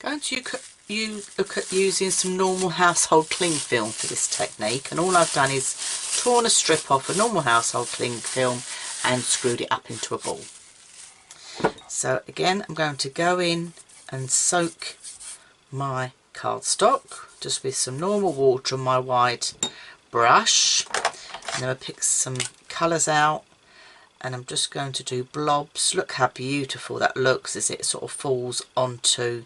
Going to look at using some normal household cling film for this technique, and all I've done is torn a strip off a normal household cling film and screwed it up into a ball. So again, I'm going to go in and soak my cardstock just with some normal water on my wide brush, and then I'll pick some colours out, and I'm just going to do blobs. Look how beautiful that looks as it sort of falls onto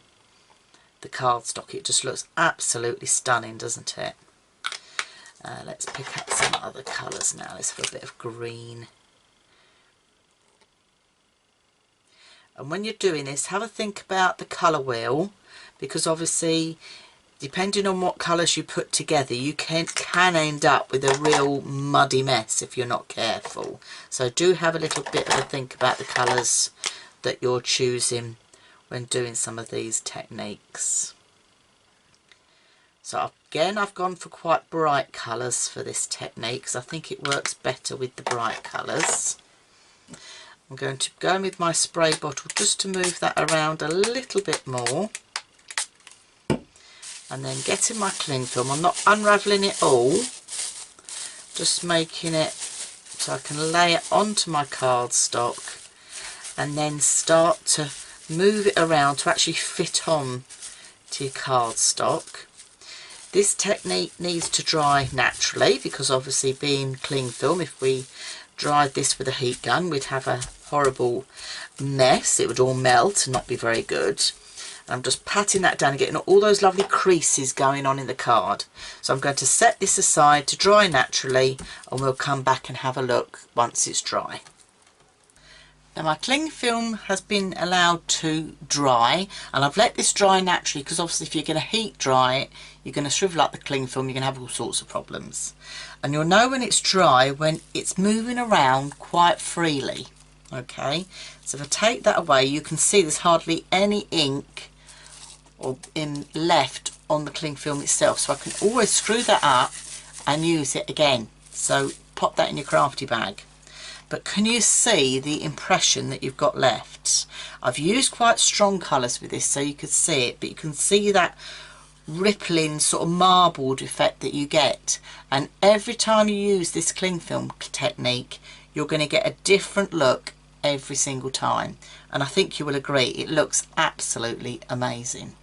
the cardstock. It just looks absolutely stunning, doesn't it? Let's pick up some other colours now. Let's have a bit of green. And when you're doing this, have a think about the colour wheel, because obviously depending on what colours you put together, you can end up with a real muddy mess if you're not careful. So do have a little bit of a think about the colours that you're choosing when doing some of these techniques. So again, I've gone for quite bright colours for this technique because I think it works better with the bright colours. I'm going to go in with my spray bottle just to move that around a little bit more, and then getting my cling film. I'm not unravelling it all, just making it so I can lay it onto my cardstock and then start to move it around to actually fit on to your cardstock. This technique needs to dry naturally, because obviously being cling film, if we dried this with a heat gun, we'd have a horrible mess. It would all melt and not be very good. And I'm just patting that down and getting all those lovely creases going on in the card. So I'm going to set this aside to dry naturally, and we'll come back and have a look once it's dry. Now my cling film has been allowed to dry, and I've let this dry naturally because obviously if you're going to heat dry it, you're going to shrivel up the cling film, you're going to have all sorts of problems. And you'll know when it's dry when it's moving around quite freely. Okay, so if I take that away, you can see there's hardly any ink or left on the cling film itself, so I can always screw that up and use it again. So pop that in your crafty bag. But can you see the impression that you've got left? I've used quite strong colours with this so you could see it, but you can see that rippling sort of marbled effect that you get. And every time you use this cling film technique, you're going to get a different look every single time. And I think you will agree, it looks absolutely amazing.